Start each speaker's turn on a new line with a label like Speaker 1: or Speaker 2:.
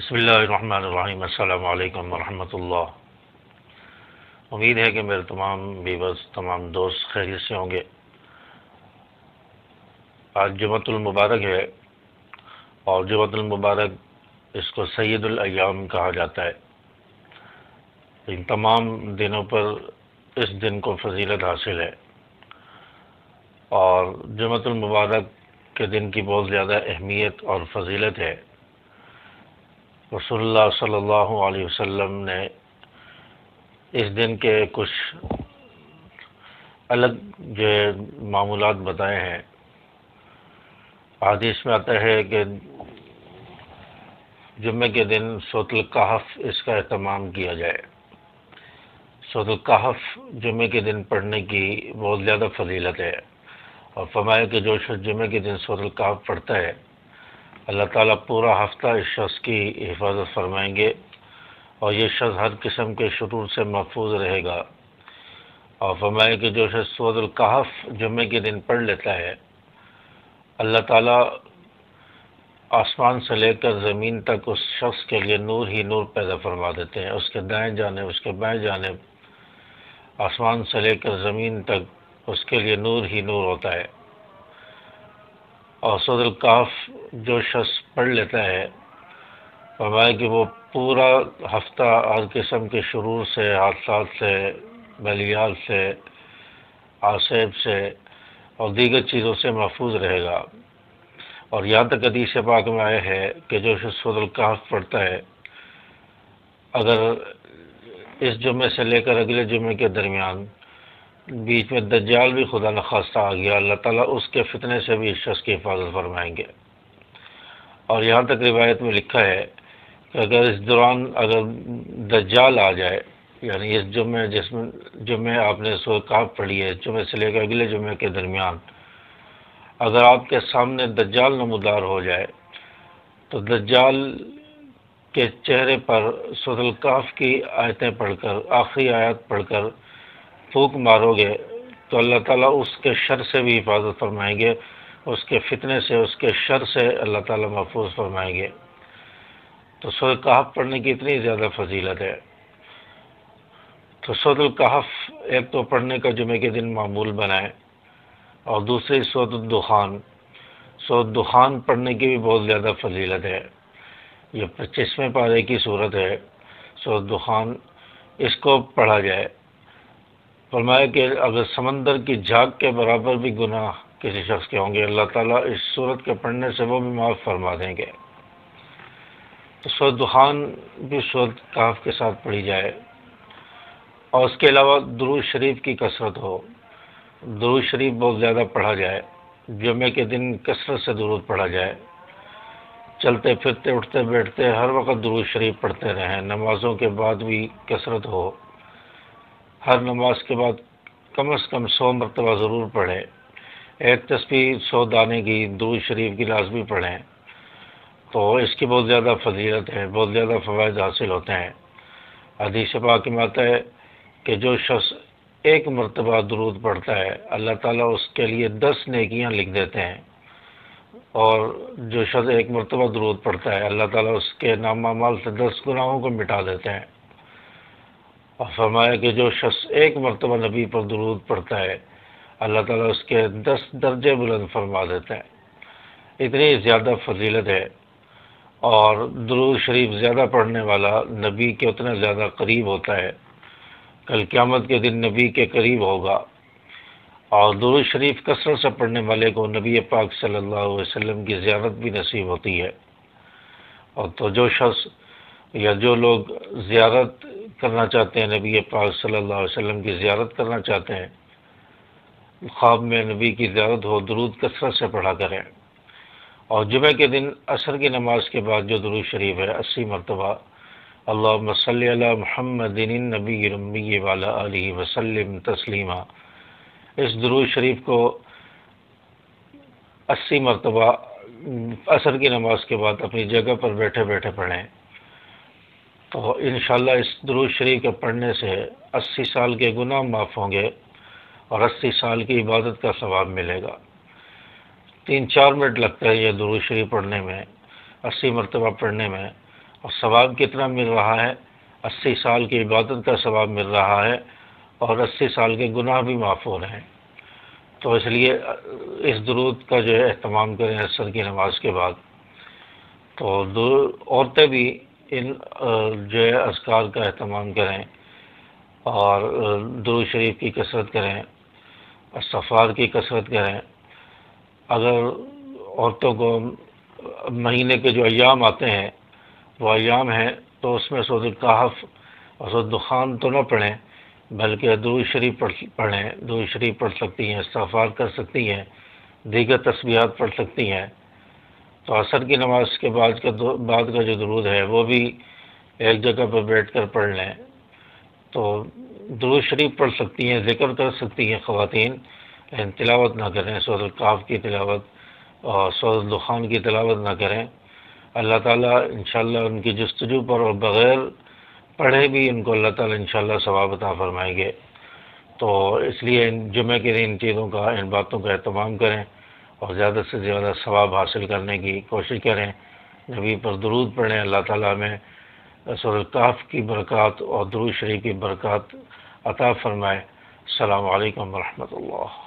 Speaker 1: بسم اللہ الرحمن الرحیم۔ السلام علیکم ورحمۃ اللہ۔ امید ہے کہ میرے تمام ویورز، تمام دوست خیریت سے ہوں گے۔ آج جمعۃ المبارک ہے، اور جمعۃ المبارک اس کو سید الایام کہا جاتا ہے۔ ان تمام دنوں پر اس دن کو فضیلت حاصل ہے، اور جمعۃ المبارک کے دن کی بہت زیادہ اہمیت اور فضیلت ہے۔ رسول اللہ صلی اللہ علیہ وسلم نے اس دن کے کچھ الگ جو معمولات بتائے ہیں۔ حدیث میں آتا ہے کہ جمعے کے دن سورۃ الکہف اس کا اہتمام کیا جائے۔ سورۃ الکہف جمعے کے دن پڑھنے کی بہت زیادہ فضیلت ہے، اور فرمایا کہ جو شخص جمعے کے دن سورۃ الکہف پڑھتا ہے، اللہ تعالیٰ پورا ہفتہ اس شخص کی حفاظت فرمائیں گے، اور یہ شخص ہر قسم کے شرور سے محفوظ رہے گا۔ اور فرمایا کہ جو شخص سورۃ الکہف جمعے کے دن پڑھ لیتا ہے، اللہ تعالیٰ آسمان سے لے کر زمین تک اس شخص کے لیے نور ہی نور پیدا فرما دیتے ہیں۔ اس کے دائیں جانب، اس کے بائیں جانب، آسمان سے لے کر زمین تک اس کے لیے نور ہی نور ہوتا ہے۔ اور سورۃ الکہف جو شخص پڑھ لیتا ہے، فرمایا کہ وہ پورا ہفتہ ہر قسم کے شرور سے، حادثات سے، بلیال سے، آصیب سے اور دیگر چیزوں سے محفوظ رہے گا۔ اور یہاں تک حدیث پاک میں آیا ہے کہ جو شخص سورۃ الکہف پڑھتا ہے، اگر اس جمعے سے لے کر اگلے جمعے کے درمیان بیچ میں دجال بھی خدا نخواستہ آ گیا، اللہ تعالیٰ اس کے فتنے سے بھی اس شخص کی حفاظت فرمائیں گے۔ اور یہاں تک روایت میں لکھا ہے کہ اگر اس دوران اگر دجال آ جائے، یعنی اس جمعے آپ نے سورۃ الکہف پڑھی ہے، جمعے سے لے کر اگلے جمعے کے درمیان اگر آپ کے سامنے دجال نمودار ہو جائے، تو دجال کے چہرے پر سورۃ الکہف کی آیتیں پڑھ کر، آخری آیت پڑھ کر پھونک مارو گے تو اللہ تعالیٰ اس کے شر سے بھی حفاظت فرمائیں گے، اس کے فتنے سے، اس کے شر سے اللہ تعالیٰ محفوظ فرمائیں گے۔ تو سورۃ الکہف پڑھنے کی اتنی زیادہ فضیلت ہے۔ تو سورۃ الکہف ایک تو پڑھنے کا جمعے کے دن معمول بنائیں، اور دوسری سورۃ الدخان۔ سورۃ الدخان پڑھنے کی بھی بہت زیادہ فضیلت ہے۔ یہ 25ویں پارے کی صورت ہے سورۃ الدخان، اس کو پڑھا جائے۔ فرمایا کہ اگر سمندر کی جھاگ کے برابر بھی گناہ کسی شخص کے ہوں گے، اللہ تعالیٰ اس سورت کے پڑھنے سے وہ بھی معاف فرما دیں گے۔ تو سورۃ دخان بھی سورۃ الکہف کے ساتھ پڑھی جائے، اور اس کے علاوہ درود شریف کی کثرت ہو۔ درود شریف بہت زیادہ پڑھا جائے، جمعے کے دن کثرت سے درود پڑھا جائے۔ چلتے پھرتے، اٹھتے بیٹھتے ہر وقت درود شریف پڑھتے رہیں۔ نمازوں کے بعد بھی کثرت ہو، ہر نماز کے بعد کم از کم 100 مرتبہ ضرور پڑھیں۔ ایک تسبیح 100 دانے کی درود شریف کی لازمی پڑھیں، تو اس کی بہت زیادہ فضیلت ہے، بہت زیادہ فوائد حاصل ہوتے ہیں۔ حدیث پاک میں آتا ہے کہ جو شخص ایک مرتبہ درود پڑھتا ہے، اللہ تعالیٰ اس کے لیے 10 نیکیاں لکھ دیتے ہیں، اور جو شخص ایک مرتبہ درود پڑھتا ہے، اللہ تعالیٰ اس کے نامہ اعمال سے 10 گناہوں کو مٹا دیتے ہیں۔ اور فرمایا کہ جو شخص ایک مرتبہ نبی پر درود پڑھتا ہے، اللہ تعالیٰ اس کے 10 درجے بلند فرما دیتے ہیں۔ اتنی زیادہ فضیلت ہے، اور درود شریف زیادہ پڑھنے والا نبی کے اتنا زیادہ قریب ہوتا ہے، کل قیامت کے دن نبی کے قریب ہوگا۔ اور درود شریف کثرت سے پڑھنے والے کو نبی پاک صلی اللہ علیہ وسلم کی زیارت بھی نصیب ہوتی ہے۔ اور تو جو شخص یا جو لوگ زیارت کرنا چاہتے ہیں، نبی پاک صلی اللہ علیہ وسلم کی زیارت کرنا چاہتے ہیں، خواب میں نبی کی زیارت ہو، درود کثرت سے پڑھا کریں۔ اور جمعہ کے دن عصر کی نماز کے بعد جو درود شریف ہے 80 مرتبہ، اللہم صلی علی محمد النبی الامی وعلی آلہ وسلم تسلیما، اس درود شریف کو 80 مرتبہ عصر کی نماز کے بعد اپنی جگہ پر بیٹھے بیٹھے پڑھیں، تو انشاءاللہ اس درود شریف کے پڑھنے سے 80 سال کے گناہ معاف ہوں گے، اور 80 سال کی عبادت کا ثواب ملے گا۔ 3-4 منٹ لگتا ہے یہ درود شریف پڑھنے میں، 80 مرتبہ پڑھنے میں، اور ثواب کتنا مل رہا ہے؟ 80 سال کی عبادت کا ثواب مل رہا ہے اور 80 سال کے گناہ بھی معاف ہو رہے ہیں۔ تو اس لیے اس درود کا جو ہے اہتمام کریں عصر کی نماز کے بعد۔ تو عورتیں بھی ان جو ہے اذکار کا اہتمام کریں اور درود شریف کی کثرت کریں، استغفار کی کثرت کریں۔ اگر عورتوں کو مہینے کے جو ایام آتے ہیں وہ ایام ہیں تو اس میں سورۃ الکہف اور سورۃ دخان تو نہ پڑھیں، بلکہ درود شریف پڑھیں، درود شریف پڑھ سکتی ہیں، استغفار کر سکتی ہیں، دیگر تسبیحات پڑھ سکتی ہیں۔ تو عصر کی نماز کے بعد کا جو درود ہے وہ بھی ایک جگہ پر بیٹھ کر پڑھ لیں۔ تو درود شریف پڑھ سکتی ہیں، ذکر کر سکتی ہیں خواتین، لیکن تلاوت نہ کریں، سورۃ الکہف کی تلاوت اور سورۃ دخان کی تلاوت نہ کریں۔ اللہ تعالیٰ انشاءاللہ ان کی جستجو پر اور بغیر پڑھے بھی ان کو اللہ تعالیٰ انشاءاللہ ثواب عطا فرمائیں گے۔ تو اس لیے جمعہ کے دن ان چیزوں کا، ان باتوں کا اہتمام کریں اور زیادہ سے زیادہ ثواب حاصل کرنے کی کوشش کریں۔ نبی پر درود پڑھیں، اللہ تعالیٰ ہمیں سورۃ الکہف کی برکات اور درود شریف کی برکات عطا فرمائے۔ السلام علیکم ورحمۃ اللہ۔